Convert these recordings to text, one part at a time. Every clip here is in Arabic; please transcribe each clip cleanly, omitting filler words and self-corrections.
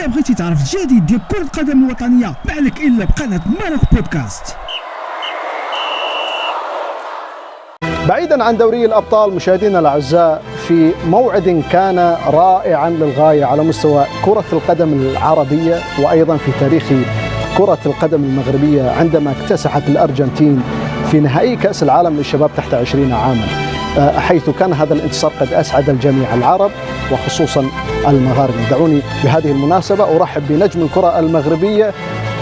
بغيتي تعرف الجديد ديال كرة القدم الوطنية ما عليك إلا بقناة ماروك بودكاست. بعيدا عن دوري الأبطال مشاهدينا الأعزاء، في موعد كان رائعا للغاية على مستوى كرة القدم العربية وأيضا في تاريخ كرة القدم المغربية عندما اكتسحت الأرجنتين في نهائي كأس العالم للشباب تحت 20 عاما، حيث كان هذا الانتصار قد أسعد الجميع العرب وخصوصا المغاربة. دعوني بهذه المناسبة أرحب بنجم الكرة المغربية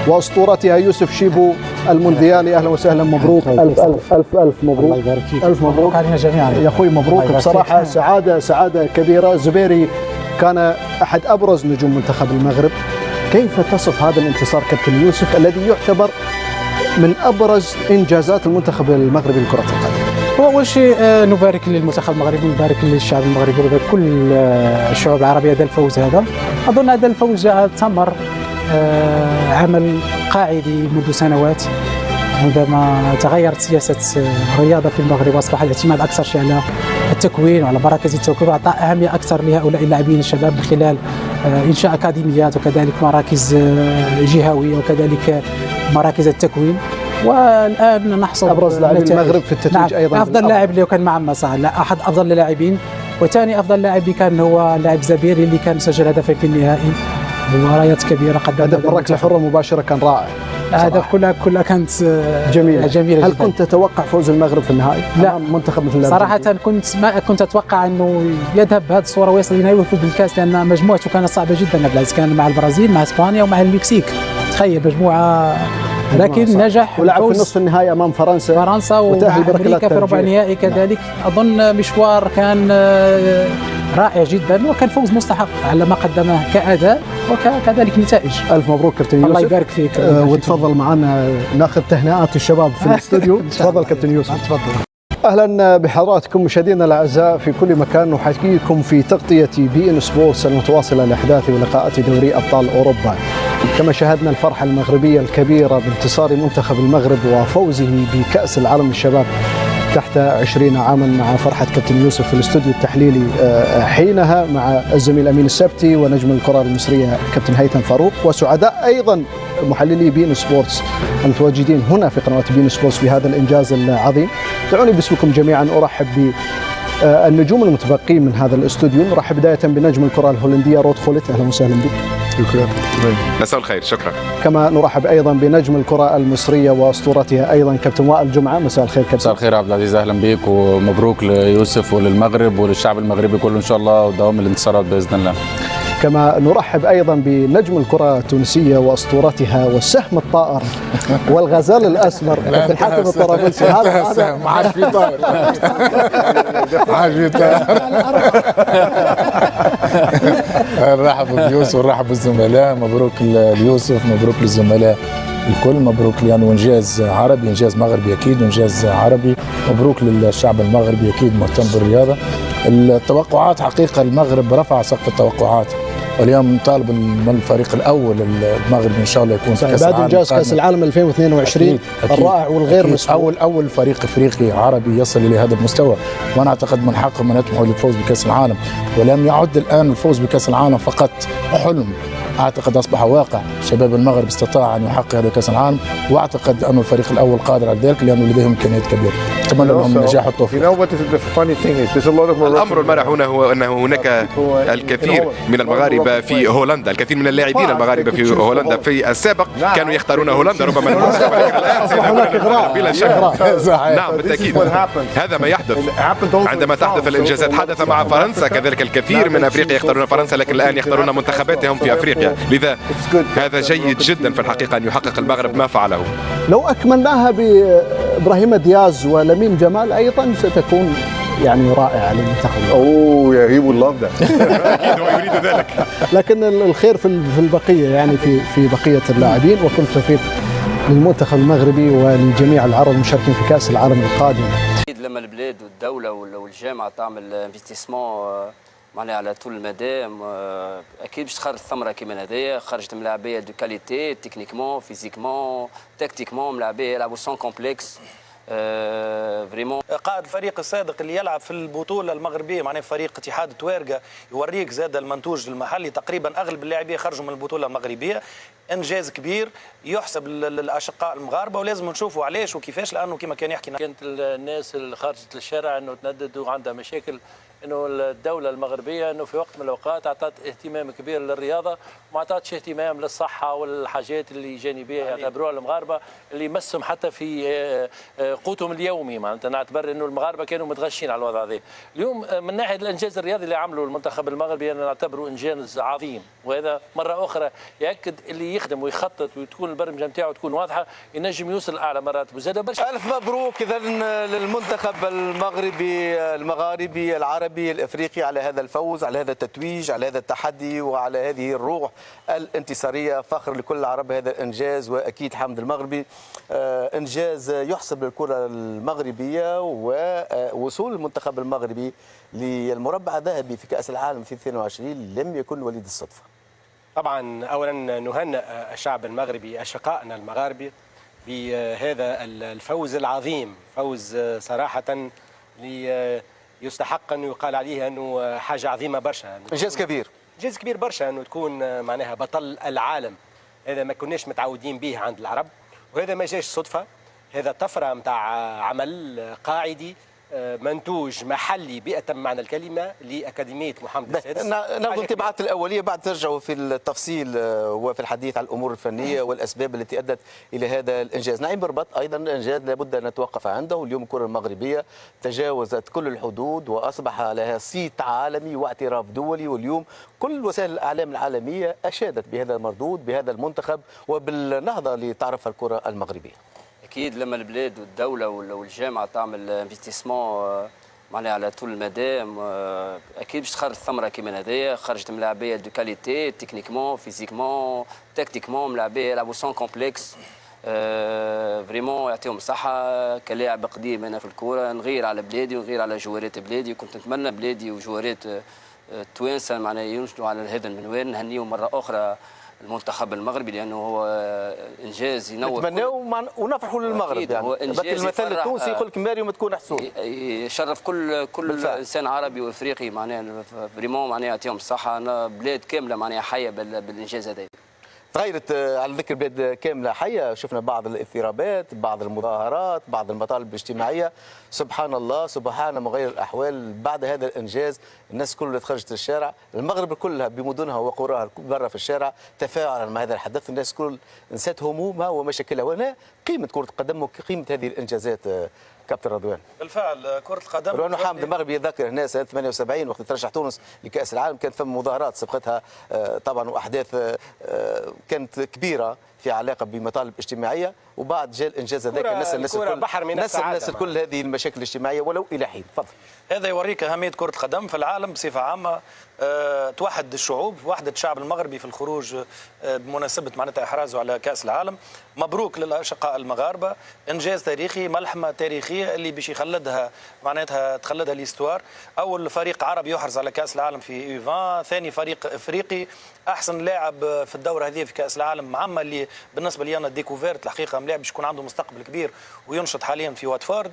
وأسطورتها يوسف شيبو المونديالي. أهلا وسهلا، مبروك. ألف ألف ألف ألف مبروك. الله يبارك فيك. ألف مبروك علينا جميعا يا أخوي، مبروك بصراحة. سعادة كبيرة. زبيري كان أحد أبرز نجوم منتخب المغرب. كيف تصف هذا الانتصار كابتن يوسف الذي يعتبر من أبرز إنجازات المنتخب المغربي لكرة القدم؟ هو أول شيء نبارك للمنتخب المغربي ونبارك للشعب المغربي ونبارك كل الشعوب العربية هذا الفوز. هذا أظن هذا الفوز جاء ثمر عمل قاعدي منذ سنوات، عندما تغيرت سياسة الرياضة في المغرب وأصبح الاعتماد أكثر شيء على التكوين وعلى مراكز التكوين، وأعطى أهمية أكثر لهؤلاء اللاعبين الشباب من خلال إنشاء أكاديميات وكذلك مراكز جهوية وكذلك مراكز التكوين. والآن نحصل أبرز لاعبين المغرب في التتويج. نعم. أيضا أفضل لاعب اللي كان مع مسا، أحد أفضل اللاعبين، وثاني أفضل لاعب كان هو لاعب زبيري اللي كان سجل هدفين في النهائي ومباريات كبيرة. هدف الركلة حرة مباشرة كان رائع. هدف كلها كانت جميلة هل جداً. كنت تتوقع فوز المغرب في النهائي؟ لا، منتخب مثل صراحة ما كنت أتوقع أنه يذهب بهذه الصورة ويصل للنهائي ويفوز بالكأس، لأن مجموعته كانت صعبة جدا. بالعكس كان مع البرازيل مع إسبانيا ومع المكسيك، تخيل مجموعة، لكن نجح ولعب في نصف النهائي أمام فرنسا وأمريكا في ربع النهائي كذلك. أظن مشوار كان رائع جدا وكان فوز مستحق على ما قدمه كأداء وكذلك نتائج. ألف مبروك كابتن يوسف. الله يبارك فيك. وتفضل معنا ناخذ تهنئات الشباب في الاستوديو. تفضل كابتن يوسف. تفضل. أهلا بحضراتكم مشاهدينا الأعزاء في كل مكان، نحييكم في تغطية بي إن سبورتس المتواصلة لأحداث ولقاءات دوري أبطال أوروبا. كما شاهدنا الفرحة المغربية الكبيرة بانتصار منتخب المغرب وفوزه بكأس العالم للشباب تحت 20 عاما، مع فرحة كابتن يوسف في الاستوديو التحليلي حينها مع الزميل أمين السبتي ونجم الكرة المصرية كابتن هيثم فاروق، وسعداء أيضا محللي بي إن سبورتس المتواجدين هنا في قنوات بي إن سبورتس في هذا الإنجاز العظيم. دعوني باسمكم جميعا أرحب بالنجوم المتبقين من هذا الاستوديو. نرحب بداية بنجم الكرة الهولندية رود خولت. أهلا وسهلا بك. شكرا. مساء الخير. شكرا. كما نرحب أيضا بنجم الكرة المصرية وأسطورتها أيضا كابتن وائل جمعة. مساء الخير كابتن. مساء الخير عبد العزيز، أهلا بك ومبروك ليوسف وللمغرب وللشعب المغربي كله إن شاء الله، ودوام الانتصارات بإذن الله. كما نرحب أيضا بنجم الكرة التونسية وأسطورتها والسهم الطائر والغزال الأسمر كابتن حاتم الطرابلسي. هذا ما عاد في طائر، ما عاد في طائر. نرحب بيوسف ونرحب بالزملاء. مبروك ليوسف، مبروك للزملاء الكل، مبروك لأنه إنجاز عربي، إنجاز مغربي أكيد، إنجاز عربي. مبروك للشعب المغربي أكيد مهتم بالرياضة. التوقعات حقيقة المغرب رفع سقف التوقعات، واليوم نطالب من الفريق الاول المغربي ان شاء الله يكون في كاس العالم. بعد انجاز كاس العالم 2022 الرائع والغير مسبوق، اول فريق افريقي عربي يصل الى هذا المستوى، وانا اعتقد من حقه من يطمح للفوز بكاس العالم. ولم يعد الان الفوز بكاس العالم فقط حلم، اعتقد اصبح واقع. شباب المغرب استطاع ان يحقق هذا كاس العالم، واعتقد انه الفريق الاول قادر على ذلك لانه لديهم امكانيات كبيره. اتمنى لهم النجاح والتوفيق. الامر المرح هنا هو انه هناك الكثير من المغاربه في هولندا، الكثير من اللاعبين المغاربه في هولندا. في السابق كانوا يختارون هولندا ربما هناك اغراء بلا شك. نعم بالتاكيد، هذا ما يحدث عندما تحدث الانجازات. حدث مع فرنسا كذلك، الكثير من افريقيا يختارون فرنسا، لكن الان يختارون منتخباتهم في افريقيا. لذا هذا جيد جدا في الحقيقه ان يحقق المغرب ما فعله. لو اكملناها بابراهيم دياز ولمين جمال ايضا ستكون يعني رائعه للمنتخب. he would love that. اكيد هو يريد ذلك. لكن الخير في البقيه، يعني في بقيه اللاعبين، وكل التوفيق للمنتخب المغربي ولجميع العرب المشاركين في كاس العالم القادم. لما البلاد والدوله والجامعه تعمل انفستيسمون معناها على طول المدى، اكيد باش تخرج ثمره كيما هذايا. خرجت ملاعبيه دو كاليتي تكنيكمون فيزيكمون تكتيكمون، ملاعبيه يلعبوا سون كومبلكس. فريمون قائد الفريق السابق اللي يلعب في البطوله المغربيه معناها فريق اتحاد توارقه يوريك زاد المنتوج المحلي تقريبا اغلب اللاعبين خرجوا من البطوله المغربيه. انجاز كبير يحسب للاشقاء المغاربه ولازم نشوفوا علاش وكيفاش لانه كما كان يحكي كانت الناس اللي خرجت للشارع انه تندد وعندها مشاكل انه الدوله المغربيه انه في وقت من الاوقات اعطت اهتمام كبير للرياضه وما اعطتش اهتمام للصحه والحاجات اللي جانبيه يعتبروها المغاربه اللي يمسهم حتى في قوتهم اليومي. معناتها نعتبر انه المغاربه كانوا متغشين على الوضع هذا. اليوم من ناحيه الانجاز الرياضي اللي عمله المنتخب المغربي انا نعتبره انجاز عظيم، وهذا مره اخرى ياكد اللي يخدم ويخطط وتكون البرمجه نتاعو تكون واضحه ينجم يوصل لاعلى مراتب. وزاد برشا الف مبروك اذا للمنتخب المغاربي العربي الافريقي على هذا الفوز، على هذا التتويج، على هذا التحدي وعلى هذه الروح الانتصاريه. فخر لكل العرب هذا الانجاز، واكيد حمد المغربي انجاز يحسب للكره المغربيه. ووصول المنتخب المغربي للمربع الذهبي في كاس العالم في 22 لم يكن وليد الصدفه. طبعا اولا نهنئ الشعب المغربي اشقائنا المغاربه بهذا الفوز العظيم، فوز صراحه يستحق انه يقال عليه انه حاجه عظيمه برشا، انجاز كبير، انجاز كبير برشا انه تكون معناها بطل العالم. هذا ما كناش متعودين به عند العرب، وهذا ما جاش صدفه، هذا طفره نتاع عمل قاعدي منتوج محلي بأتم معنى الكلمه لاكاديميه محمد السادس. ناخذ انطباعات الاوليه بعد ترجعوا في التفصيل وفي الحديث عن الامور الفنيه والاسباب التي ادت الى هذا الانجاز. نعيم بربط ايضا انجاز لابد ان نتوقف عنده. اليوم الكره المغربيه تجاوزت كل الحدود واصبح لها صيت عالمي واعتراف دولي، واليوم كل وسائل الاعلام العالميه اشادت بهذا المردود بهذا المنتخب وبالنهضه اللي تعرفها الكره المغربيه. اكيد لما البلاد والدوله والجامعه تعمل انفستيسمون معناها على طول المدى اكيد باش تخرج ثمره كيما هذايا. خرجت ملاعبيه دو كاليتي تكنيكمون فيزيكمون تكتيكمون ملاعبيه يلعبوا سون كومبلكس فريمون يعطيهم الصحه. كلاعب قديم انا في الكوره نغير على بلادي ونغير على جوارات بلادي، كنت نتمنى بلادي وجوارات التوانسه معناها ينشطوا على هذا المنوال. نهنيهم مره اخرى المنتخب المغربي لانه هو انجاز ينور. نتمناو ونفرحوا للمغرب يعني. المثل التونسي يقول لك ماري وما تكون حسون. يشرف كل انسان عربي وافريقي معناها فريمون معناها يعطيهم الصحه. بلاد كامله معناها حيه بالانجاز هذا. تغيرت على ذكر بلاد كامله حيه، شفنا بعض الاضطرابات، بعض المظاهرات، بعض المطالب الاجتماعيه. سبحان الله سبحان مغير الاحوال. بعد هذا الانجاز الناس كلها خرجت للشارع، المغرب كلها بمدنها وقراها برا في الشارع تفاعلا مع هذا الحدث. الناس كل نسات همومها ومشاكلها، وهنا قيمه كره القدم وقيمه هذه الانجازات. كابتن رضوان بالفعل كرة القدم رونو حامد المغربي يذكر هنا سنة 78 وقت ترشح تونس لكأس العالم كان فما مظاهرات سبقتها طبعا وأحداث كانت كبيرة في علاقة بمطالب اجتماعية، وبعد جاء الإنجاز هذاك الناس الكل هذه المشاكل الاجتماعية ولو إلى حين. تفضل. هذا يوريك أهمية كرة القدم في العالم بصفة عامة. توحد الشعوب، وحدة الشعب المغربي في الخروج بمناسبة معناتها إحرازه على كأس العالم. مبروك للأشقاء المغاربة، إنجاز تاريخي، ملحمة تاريخية اللي باش يخلدها معناتها تخلدها الاستوار. أول فريق عربي يحرز على كأس العالم في U20، ثاني فريق إفريقي، أحسن لاعب في الدورة هذه في كأس العالم معمى اللي بالنسبة لي أنا ديكوفيرت الحقيقة لاعب باش يكون عنده مستقبل كبير وينشط حاليا في واتفورد.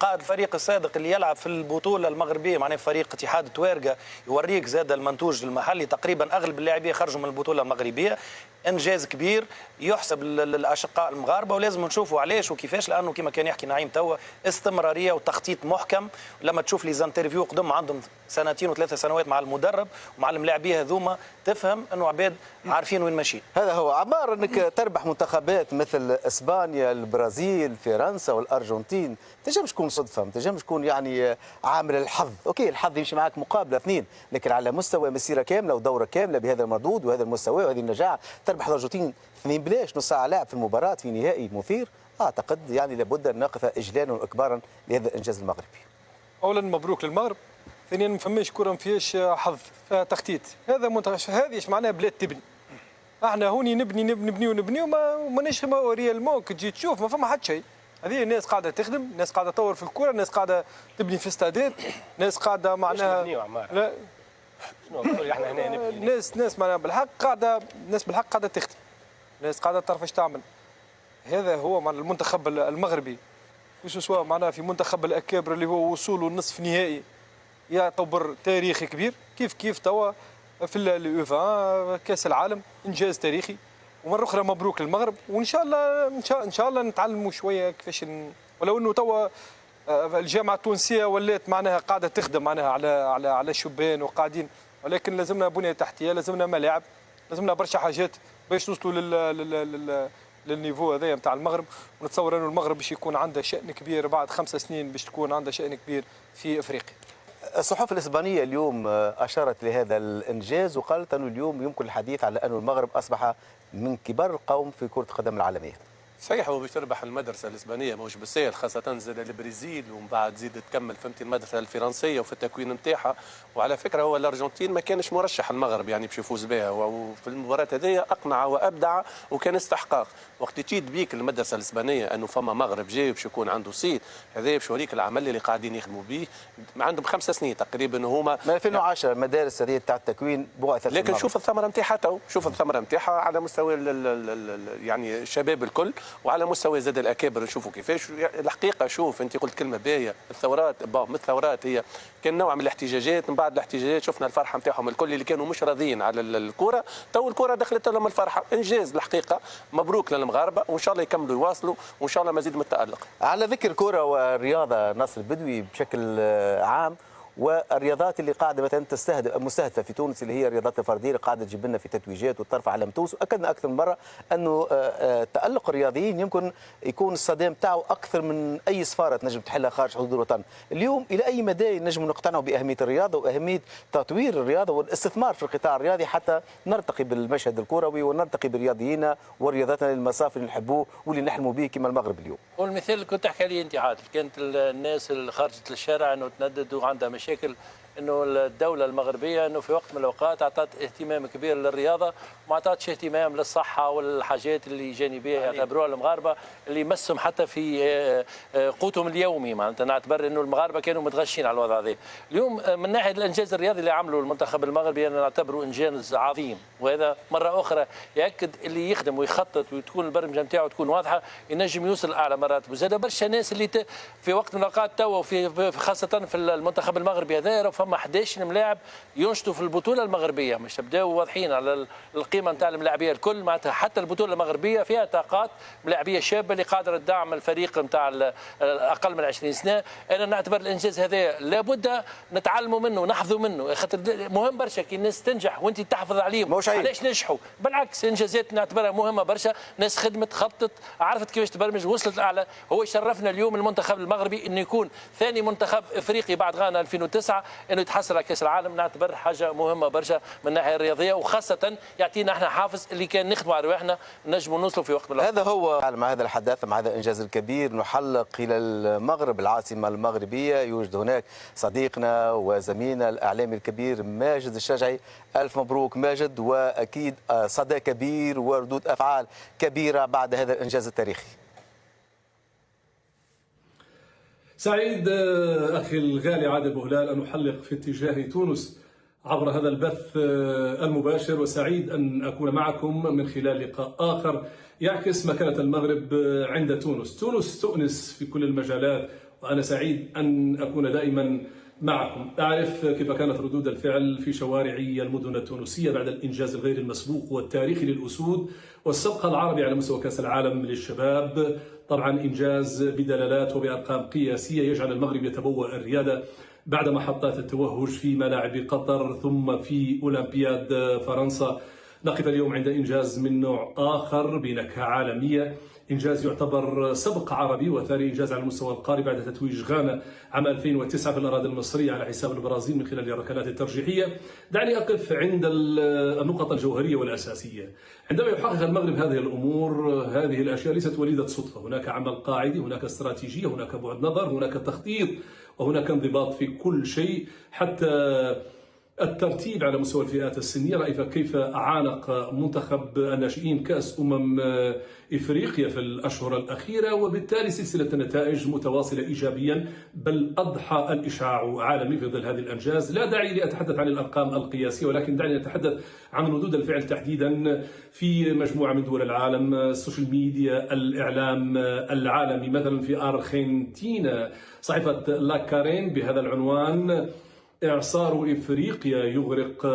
قائد الفريق السابق اللي يلعب في البطولة المغربية معناها فريق اتحاد توارقة يوريك زاد المنتوج المحلي تقريبا اغلب اللاعبين خرجوا من البطوله المغربيه. انجاز كبير يحسب للاشقاء المغاربه ولازم نشوفوا علاش وكيفاش، لانه كما كان يحكي نعيم توا استمراريه وتخطيط محكم. لما تشوف لي زانترفيو قدم عندهم 2 و3 سنوات مع المدرب ومع الملاعبيه هذوما تفهم انه عباد عارفين وين ماشيين. هذا هو عمار انك تربح منتخبات مثل اسبانيا، البرازيل، فرنسا والارجنتين تنجمش تكون صدفه، ما تنجمش تكون يعني عامل الحظ. اوكي الحظ يمشي معك مقابله اثنين، لكن على مستوى مسيره كامله ودوره كامله بهذا المردود وهذا المستوى وهذه النجاعه تربح الارجنتين 2 بلاش نص ساعه لعب في المباراه في نهائي مثير. اعتقد يعني لابد ان نقف اجلالا واكبارا لهذا الانجاز المغربي. اولا مبروك للمغرب، ثانيا ما فماش كره ما فيهاش حظ، فيها تخطيط. هذا هذه ايش معناها بلاد تبني. احنا هوني نبني وماناش ريالمون كي تجي تشوف ما فما حتى شيء. هذه الناس قاعده تخدم، ناس قاعده تطور في الكره، ناس قاعده تبني في استادات، ناس قاعده معناها لا شنو احنا هنا نبني ناس معناها بالحق قاعده، ناس بالحق قاعده تخدم، ناس قاعده تعرف ايش تعمل. هذا هو مع المنتخب المغربي. سواء معناها في منتخب الاكابر اللي هو وصوله النصف نهائي يعتبر تاريخي كبير، كيف توا في اليوفا كاس العالم انجاز تاريخي. ومره اخرى مبروك للمغرب، وان شاء الله ان شاء الله نتعلموا شويه كيفاش ولو انه توا الجامعه التونسيه ولات معناها قاعده تخدم معناها على الشبان وقاعدين، ولكن لازمنا بنيه تحتيه، لازمنا ملاعب، لازمنا برشا حاجات باش نوصلوا للنيفو هذايا نتاع المغرب. ونتصور انه المغرب باش يكون عنده شأن كبير بعد 5 سنين، باش تكون عنده شأن كبير في افريقيا. الصحف الإسبانية اليوم أشارت لهذا الإنجاز وقالت أنه اليوم يمكن الحديث على أن المغرب أصبح من كبار القوم في كرة القدم العالمية. صحيح، هو باش تربح المدرسه الاسبانيه ماهوش بالسهل، خاصه زاد البرازيل ومن بعد زيد تكمل فهمتي المدرسه الفرنسيه وفي التكوين نتاعها. وعلى فكره هو الارجنتين ما كانش مرشح المغرب يعني باش يفوز بها، وفي المباراه هذه اقنع وابدع وكان استحقاق. وقت تجيد بيك المدرسه الاسبانيه انه فما مغرب جاي باش يكون عنده صيت، هذا باش يوريك العمل اللي قاعدين يخدموا به. عندهم 5 سنين تقريبا هما من 2010 المدارس هذه تاع التكوين بعثت، لكن شوف الثمره نتاعها تو، شوف الثمره نتاعها على مستوى يعني الشباب الكل، وعلى مستوى زاد الاكابر نشوفوا كيفاش. الحقيقه شوف انت قلت كلمه باهيه، الثورات من الثورات هي كان نوع من الاحتجاجات، من بعد الاحتجاجات شفنا الفرحه نتاعهم الكل اللي كانوا مش راضيين على الكره، تو الكره دخلت لهم الفرحه. انجاز الحقيقه، مبروك للمغاربه، وان شاء الله يكملوا يواصلوا، وان شاء الله مزيد من التالق. على ذكر كره والرياضه ناصر البدوي بشكل عام، والرياضات اللي قاعده مثلا مستهدفه في تونس اللي هي الرياضات الفرديه اللي قاعده تجيب لنا في تتويجات وترفع علم تونس، واكدنا اكثر من مره انه تالق الرياضيين يمكن يكون الصدام تاعو اكثر من اي سفاره تنجم تحلها خارج حدود الوطن. اليوم الى اي مدى نجم نقتنعوا باهميه الرياضه واهميه تطوير الرياضه والاستثمار في القطاع الرياضي حتى نرتقي بالمشهد الكروي ونرتقي برياضيين ورياضتنا للمصاف اللي نحبوه واللي نحلموا به كما المغرب اليوم. والمثال اللي كنت تحكي عليه انت عادل، كانت الناس اللي خرجت للشارع انه تندد وعندها مشاكل، انه الدوله المغربيه انه في وقت من الاوقات اعطت اهتمام كبير للرياضه، وما اعطتش اهتمام للصحه والحاجات اللي جانبيه يعتبروها المغاربه اللي يمسهم حتى في قوتهم اليومي. معناتها نعتبر انه المغاربه كانوا متغشين على الوضع هذا. اليوم من ناحيه الانجاز الرياضي اللي عمله المنتخب المغربي انا نعتبره انجاز عظيم، وهذا مره اخرى ياكد اللي يخدم ويخطط وتكون البرمجه نتاعو تكون واضحه ينجم يوصل لاعلى مراتب. وزاد برشا ناس اللي في وقت من الاوقات توا في خاصه في المنتخب المغربي هذا فما 11 ملاعب ينشطوا في البطوله المغربيه، مش تبداو واضحين على القيمه نتاع الملاعبيه الكل. معناتها حتى البطوله المغربيه فيها طاقات ملاعبيه شابه اللي قادره تدعم الفريق نتاع اقل من 20 سنه. انا نعتبر الانجاز هذا لابد نتعلموا منه ونحفظوا منه، خاطر مهم برشا كي الناس تنجح وانت تحفظ عليهم. علاش نجحوا؟ بالعكس انجازات نعتبرها مهمه برشا، ناس خدمت خطت عرفت كيفاش تبرمج وصلت الاعلى. هو يشرفنا اليوم المنتخب المغربي انه يكون ثاني منتخب افريقي بعد غانا 2009 انه يتحصل على كاس العالم. نعتبر حاجه مهمه برشا من الناحيه الرياضيه، وخاصه يعطينا احنا حافز اللي كان نخدموا على رواحنا نجموا نوصلوا في وقت من هذا هو مع هذا الحداثه مع هذا الانجاز الكبير نحلق الى المغرب العاصمه المغربيه. يوجد هناك صديقنا وزميلنا الاعلامي الكبير ماجد الشجعي. الف مبروك ماجد، واكيد صدى كبير وردود افعال كبيره بعد هذا الانجاز التاريخي. سعيد أخي الغالي عادل بوهلال أن أحلق في اتجاه تونس عبر هذا البث المباشر، وسعيد أن أكون معكم من خلال لقاء آخر يعكس مكانة المغرب عند تونس. تونس تؤنس في كل المجالات، وأنا سعيد أن أكون دائما معكم. أعرف كيف كانت ردود الفعل في شوارعي المدن التونسية بعد الإنجاز الغير المسبوق والتاريخي للأسود والسبق العربي على مستوى كأس العالم للشباب. طبعا إنجاز بدلالات وبأرقام قياسية يجعل المغرب يتبوأ الريادة بعد محطات التوهج في ملاعب قطر ثم في أولمبياد فرنسا. نقف اليوم عند إنجاز من نوع آخر بنكهة عالمية، إنجاز يعتبر سبق عربي وثاني إنجاز على المستوى القاري بعد تتويج غانا عام 2009 في الأراضي المصرية على حساب البرازيل من خلال الركلات الترجيحية. دعني أقف عند النقط الجوهرية والأساسية. عندما يحقق المغرب هذه الأمور، هذه الأشياء ليست وليدة صدفة، هناك عمل قاعدي، هناك استراتيجية، هناك بعد نظر، هناك تخطيط، وهناك انضباط في كل شيء حتى الترتيب على مستوى الفئات السنية، رأيت كيف عانق منتخب الناشئين كأس إفريقيا في الأشهر الأخيرة، وبالتالي سلسلة النتائج متواصلة إيجابيا، بل أضحى الإشعاع عالمي في ظل هذه الأنجاز. لا داعي لأتحدث عن الأرقام القياسية، ولكن دعني أتحدث عن ردود الفعل تحديدا في مجموعة من دول العالم، السوشيال ميديا، الإعلام العالمي. مثلا في أرجنتينا صحيفة لاكارين بهذا العنوان: إعصار إفريقيا يغرق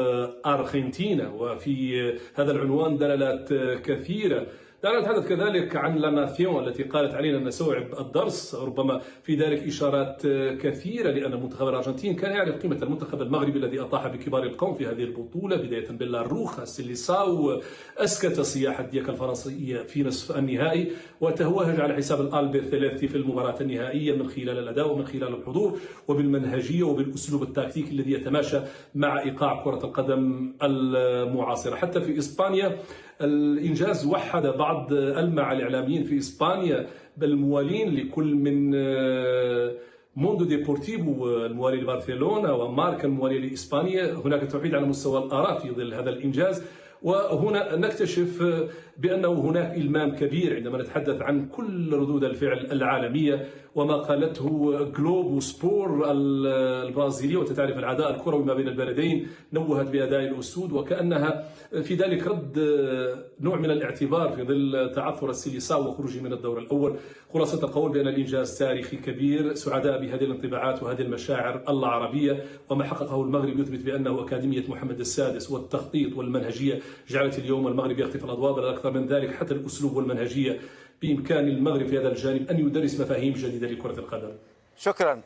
أرجنتينا، وفي هذا العنوان دلالات كثيرة. دعنا نتحدث كذلك عن لا ناسيون التي قالت علينا أن نستوعب الدرس، ربما في ذلك إشارات كثيرة، لأن منتخب الأرجنتين كان يعرف قيمة المنتخب المغربي الذي أطاح بكبار القوم في هذه البطولة، بداية باللا روخا، سيليساو، أسكت السياحة الدياك الفرنسية في نصف النهائي، وتوهج على حساب الألبيثيليتي في المباراة النهائية من خلال الأداء ومن خلال الحضور وبالمنهجية وبالأسلوب التكتيكي الذي يتماشى مع إيقاع كرة القدم المعاصرة. حتى في إسبانيا الإنجاز وحد بعض ألمع الإعلاميين في إسبانيا، بل موالين لكل من موندو ديبورتيفو الموالي لبرشلونة وماركا الموالي لإسبانيا. هناك توحيد على مستوى الآراء في ظل هذا الإنجاز، وهنا نكتشف بأنه هناك إلمام كبير عندما نتحدث عن كل ردود الفعل العالمية وما قالته جلوب سبور البرازيلية، وتتعرف العداء الكروي ما بين البلدين، نوهت بأداء الأسود، وكأنها في ذلك رد نوع من الاعتبار في ظل تعثر السيليساو وخروجه من الدور الأول. خلاصة القول بأن الإنجاز تاريخي كبير، سعداء بهذه الانطباعات وهذه المشاعر العربية، وما حققه المغرب يثبت بأنه أكاديمية محمد السادس والتخطيط والمنهجية جعلت اليوم المغرب يخطف الأضواء، بل أكثر من ذلك حتى الأسلوب والمنهجية. بإمكان المغرب في هذا الجانب أن يدرس مفاهيم جديدة لكرة القدم. شكرا.